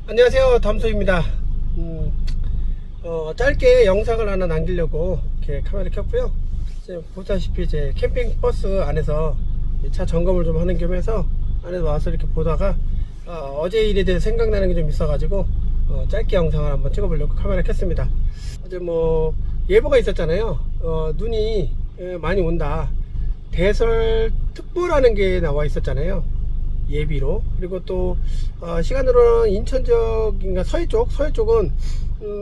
안녕하세요, 담소입니다. 짧게 영상을 하나 남기려고 이렇게 카메라 켰고요. 지금 보다시피 제 캠핑 버스 안에서 차 점검을 좀 하는 겸해서 안에서 와서 이렇게 보다가 어제 일에 대해 생각나는 게 좀 있어가지고 짧게 영상을 한번 찍어보려고 카메라 켰습니다. 어제 뭐 예보가 있었잖아요. 눈이 많이 온다. 대설특보라는 게 나와 있었잖아요, 예비로. 그리고 또 시간으로는 인천 지역인가 서해 쪽은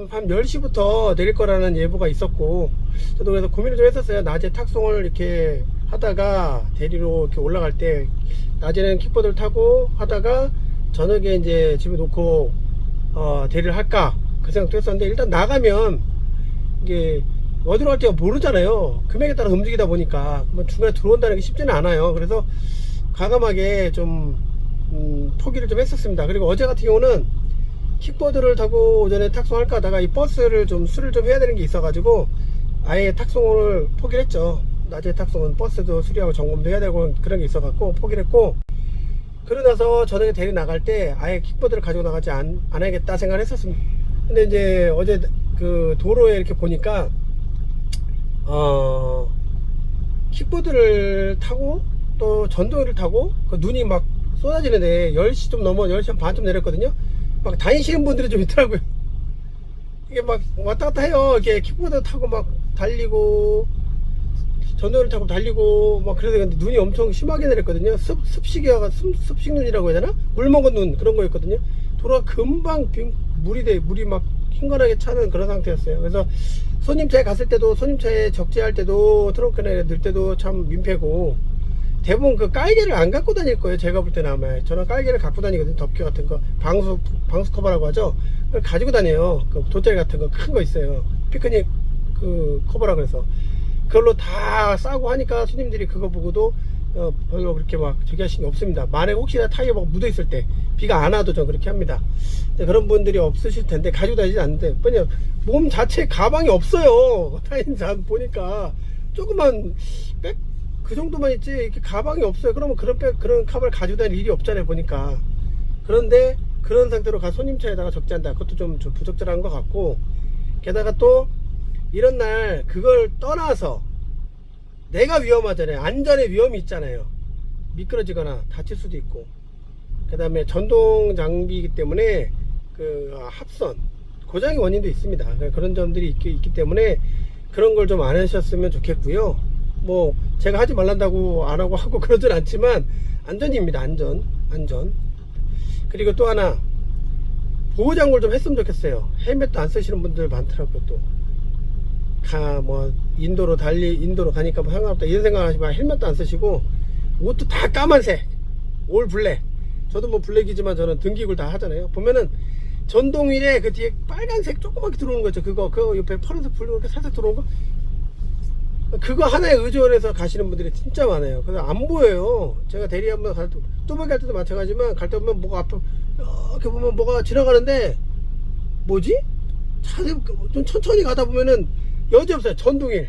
밤 10시부터 내릴 거라는 예보가 있었고, 저도 그래서 고민을 좀 했었어요. 낮에 탁송을 이렇게 하다가 대리로 이렇게 올라갈 때 낮에는 킥보드를 타고 하다가 저녁에 이제 집에 놓고 대리를 할까 그 생각도 했었는데, 일단 나가면 이게 어디로 갈지 모르잖아요. 금액에 따라 움직이다 보니까 중간에 들어온다는 게 쉽지는 않아요. 그래서 과감하게 좀 포기를 좀 했었습니다. 그리고 어제 같은 경우는 킥보드를 타고 오전에 탁송할까 하다가 이 버스를 좀 수리를 좀 해야 되는 게 있어가지고 아예 탁송을 포기를 했죠. 낮에 탁송은 버스도 수리하고 점검도 해야 되고 그런 게 있어갖고 포기를 했고, 그러고 나서 저녁에 대리 나갈 때 아예 킥보드를 가지고 나가지 않아야겠다 생각을 했었습니다. 근데 이제 어제 그 도로에 이렇게 보니까 킥보드를 타고 또 전동기를 타고 그 눈이 막 쏟아지는데 10시 좀 넘어 10시 한 반쯤 내렸거든요. 막 다니시는 분들이 좀 있더라고요. 이게 막 왔다 갔다 해요. 이렇게 킥보드 타고 막 달리고 전동기를 타고 달리고 막 그래서. 근데 눈이 엄청 심하게 내렸거든요. 습식눈이라고 해야 되나? 물 먹은 눈 그런 거였거든요. 도로가 금방 물이 막 흰건하게 차는 그런 상태였어요. 그래서 손님차에 갔을 때도, 손님차에 적재할 때도, 트렁크에 넣을 때도 참 민폐고, 대부분 그 깔개를 안 갖고 다닐 거예요. 제가 볼 때는 아마. 저는 깔개를 갖고 다니거든요. 덮개 같은 거, 방수 커버라고 하죠. 그걸 가지고 다녀요. 그 돗자리 같은 거 큰 거 있어요. 피크닉 그 커버라 그래서 그걸로 다 싸고 하니까 손님들이 그거 보고도 별로 그렇게 막 저기 하시는 게 없습니다. 만약 혹시나 타이어 막 묻어 있을 때, 비가 안 와도 전 그렇게 합니다. 근데 그런 분들이 없으실 텐데 가지고 다니지 않는데, 왜냐 몸 자체에 가방이 없어요. 타이어 잘 보니까 조그만 백 그 정도만 있지 이렇게 가방이 없어요. 그러면 그런 카바를 가지고 다닐 일이 없잖아요, 보니까. 그런데 그런 상태로 가 손님 차에다가 적재한다. 그것도 좀 부적절한 것 같고, 게다가 또 이런 날 그걸 떠나서 내가 위험하잖아요. 안전에 위험이 있잖아요. 미끄러지거나 다칠 수도 있고, 그 다음에 전동 장비이기 때문에 그 합선 고장의 원인도 있습니다. 그런 점들이 있기 때문에 그런 걸 좀 안 하셨으면 좋겠고요. 뭐 제가 하지 말란다고 안 하고 그러진 않지만 안전입니다. 안전. 그리고 또 하나, 보호장구를 좀 했으면 좋겠어요. 헬멧도 안 쓰시는 분들 많더라고요. 또 뭐 인도로 가니까 뭐 상관없다 이런 생각 하시면 헬멧도 안 쓰시고 옷도 다 까만색, 올 블랙. 저도 뭐 블랙이지만 저는 등기구를 다 하잖아요. 보면은 전동휠에 그 뒤에 빨간색 조그맣게 들어오는 거 있죠. 그거 옆에 파란색 불 이렇게 살짝 들어오는 거, 그거 하나에 의존해서 가시는 분들이 진짜 많아요. 그래서 안 보여요. 제가 대리 한번 갈 때, 뚜벅이 갈 때도 마찬가지지만 갈 때 보면 뭐가 앞에 이렇게 보면 뭐가 지나가는데 뭐지? 자세히 좀 천천히 가다 보면은 여지없어요. 전동일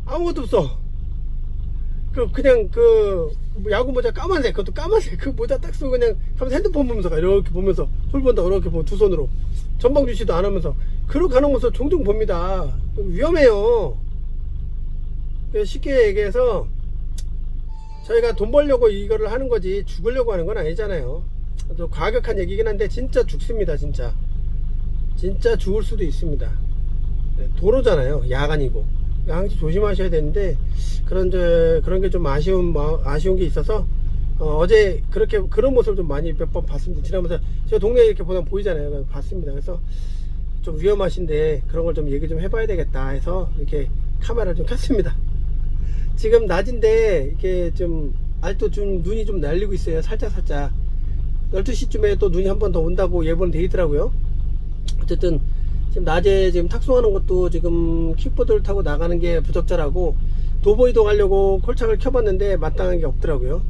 아무것도 없어. 그냥 그 야구 모자 까만색, 그것도 까만색 그 모자 딱 쓰고 그냥 하면서 핸드폰 보면서 가. 이렇게 보면서 술 본다 이렇게 보고 두 손으로 전방 주시도 안 하면서 그러고 가는 모습 종종 봅니다. 위험해요. 쉽게 얘기해서 저희가 돈 벌려고 이거를 하는 거지 죽으려고 하는 건 아니잖아요. 좀 과격한 얘기긴 한데 진짜 죽습니다. 진짜 죽을 수도 있습니다. 도로잖아요. 야간이고 항상 조심하셔야 되는데, 그런 게 좀 아쉬운 게 있어서 어제 그런 모습을 좀 많이 몇 번 봤습니다. 지나면서 제가 동네에 이렇게 보면 보이잖아요. 그래서 봤습니다. 그래서 좀 위험하신데 그런 걸 좀 얘기 좀 해봐야 되겠다 해서 이렇게 카메라를 좀 켰습니다. 지금 낮인데 이렇게 좀 아직도 좀 눈이 좀 날리고 있어요. 살짝 12시쯤에 또 눈이 한 번 더 온다고 예보는 돼 있더라고요. 어쨌든 지금 낮에 지금 탁송하는 것도 지금 킥보드를 타고 나가는 게 부적절하고, 도보 이동하려고 콜창을 켜봤는데 마땅한 게 없더라고요.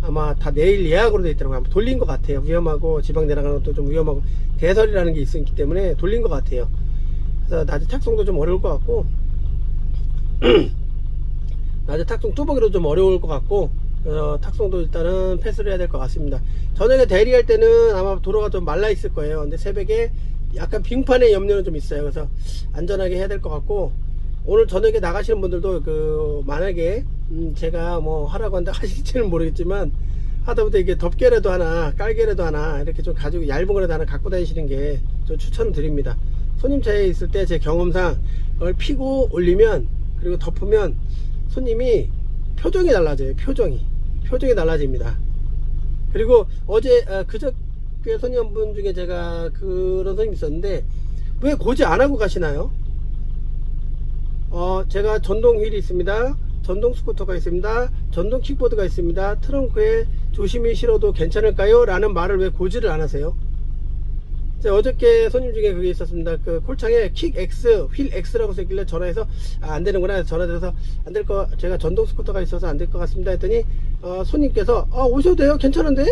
아마 다 내일 예약으로 돼 있더라고요. 아마 돌린 것 같아요. 위험하고 지방 내려가는 것도 좀 위험하고 대설이라는 게 있기 때문에 돌린 것 같아요. 그래서 낮에 탁송도 좀 어려울 것 같고 낮에 탁송 뚜벅이로 좀 어려울 것 같고, 그래서 탁송도 일단은 패스를 해야 될 것 같습니다. 저녁에 대리할 때는 아마 도로가 좀 말라 있을 거예요. 근데 새벽에 약간 빙판의 염려는 좀 있어요. 그래서 안전하게 해야 될 것 같고, 오늘 저녁에 나가시는 분들도 만약에 제가 뭐 하라고 한다 하실지는 모르겠지만, 하다못해 이게 덮개라도 하나, 깔개라도 하나 이렇게 좀 가지고 얇은 거라도 하나 갖고 다니시는 게 좀 추천을 드립니다. 손님 차에 있을 때 제 경험상 그걸 피고 올리면, 그리고 덮으면 손님이 표정이 달라져요. 표정이 달라집니다. 그리고 어제 그저께 손님 한 분 중에 제가 그런 손님이 있었는데, 왜 고지 안 하고 가시나요? 제가 전동 휠이 있습니다. 전동 스쿠터가 있습니다. 전동 킥보드가 있습니다. 트렁크에 조심히 실어도 괜찮을까요? 라는 말을 왜 고지를 안 하세요? 어저께 손님 중에 그게 있었습니다. 그 콜창에 킥 X, 휠 X라고 써있길래 전화해서 안 되는구나. 전화드려서 안 될 거, 제가 전동 스쿠터가 있어서 안 될 것 같습니다 했더니 손님께서 오셔도 돼요? 괜찮은데?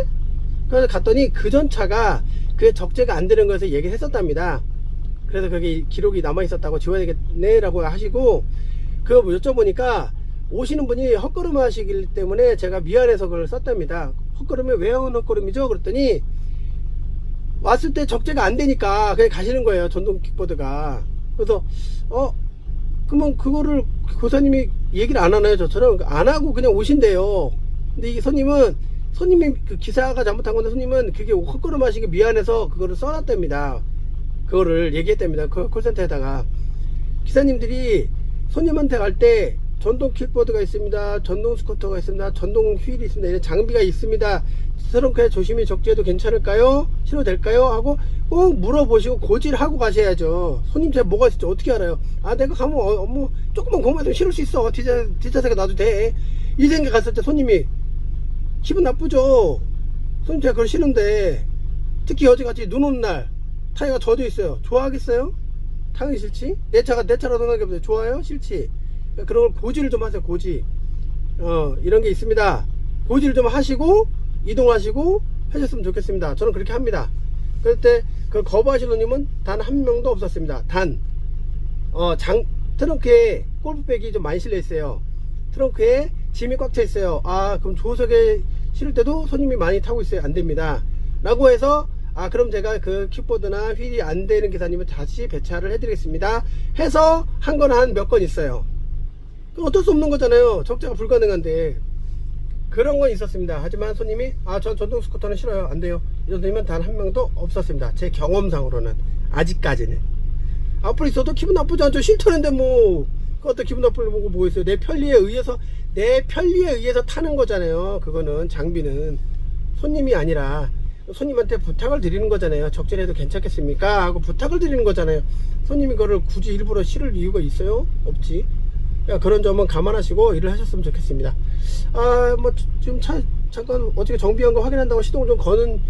그래서 갔더니 그 전 차가 그게 적재가 안 되는 거에서 얘기를 했었답니다. 그래서 그게 기록이 남아 있었다고 지워야 되겠네 라고 하시고, 그거 여쭤보니까 오시는 분이 헛걸음 하시기 때문에 제가 미안해서 그걸 썼답니다. 헛걸음이 왜 헛걸음이죠? 그랬더니 왔을 때 적재가 안 되니까 그냥 가시는 거예요, 전동 킥보드가. 그래서 그러면 그거를 고사님이 얘기를 안 하나요? 저처럼 안 하고 그냥 오신대요. 근데 이 손님이 그 기사가 잘못한 건데, 손님은 그게 헛걸음 하시기 미안해서 그거를 써놨답니다. 그거를 얘기했답니다. 그 콜센터에다가. 기사님들이 손님한테 갈 때 전동 킥보드가 있습니다, 전동 스쿠터가 있습니다, 전동 휠이 있습니다, 이런 장비가 있습니다, 트렁크에 조심히 적재해도 괜찮을까요? 실어도 될까요? 하고 꼭 물어보시고 고지를 하고 가셔야죠. 손님 제 뭐가 있을지 어떻게 알아요? 내가 가면 뭐 조금만 공부해도 실을 수 있어, 뒷좌석에 놔도 돼, 이 생각 갔을 때 손님이 기분 나쁘죠. 손님 제가 그걸 싫은데, 특히 어제같이 눈 오는 날 타이어가 젖어 있어요. 좋아하겠어요? 당연히 싫지. 내 차라고 생각해보세요. 좋아요? 싫지. 그런 걸 고지를 좀 하세요. 고지. 이런 게 있습니다. 고지를 좀 하시고 이동하시고 하셨으면 좋겠습니다. 저는 그렇게 합니다. 그럴 때 그 거부하시는 분님은 단 한 명도 없었습니다. 트렁크에 골프백이 좀 많이 실려 있어요. 트렁크에 짐이 꽉 차 있어요. 그럼 조석에 실을 때도 손님이 많이 타고 있어요. 안 됩니다. 라고 해서 그럼 제가 그 킥보드나 휠이 안 되는 기사님은 다시 배차를 해드리겠습니다 해서 한 건 한 몇 건 있어요. 어쩔 수 없는 거잖아요. 적재가 불가능한데. 그런 건 있었습니다. 하지만 손님이 전 전동 스쿠터는 싫어요, 안 돼요, 이 정도면 단 한 명도 없었습니다. 제 경험상으로는. 아직까지는. 앞으로 있어도 기분 나쁘지 않죠. 싫다는데 뭐 그것도 기분 나쁘고 뭐 있어요. 내 편리에 의해서 타는 거잖아요. 그거는 장비는 손님이 아니라 손님한테 부탁을 드리는 거잖아요. 적재를 해도 괜찮겠습니까? 하고 부탁을 드리는 거잖아요. 손님이 그거를 굳이 일부러 실을 이유가 있어요? 없지. 그러니까 그런 점은 감안하시고 일을 하셨으면 좋겠습니다. 뭐 지금 차 잠깐 어떻게 정비한 거 확인한다고 시동을 좀 거는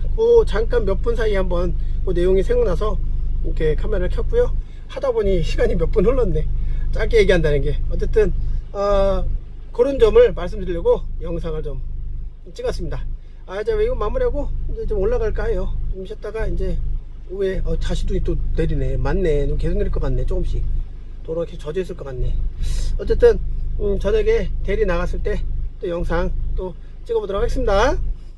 잠깐 몇 분 사이에 한번 그 내용이 생각나서 이렇게 카메라를 켰고요. 하다 보니 시간이 몇 분 흘렀네. 짧게 얘기한다는 게. 어쨌든 그런 점을 말씀드리려고 영상을 좀 찍었습니다. 이제 이거 마무리하고 이제 좀 올라갈까 해요. 좀 쉬었다가 이제 오후에 다시 눈이 또 내리네. 맞네. 눈 계속 내릴 것 같네. 조금씩 도로 이렇게 젖어 있을 것 같네. 어쨌든 저녁에 대리 나갔을 때 또 영상 또 찍어보도록 하겠습니다.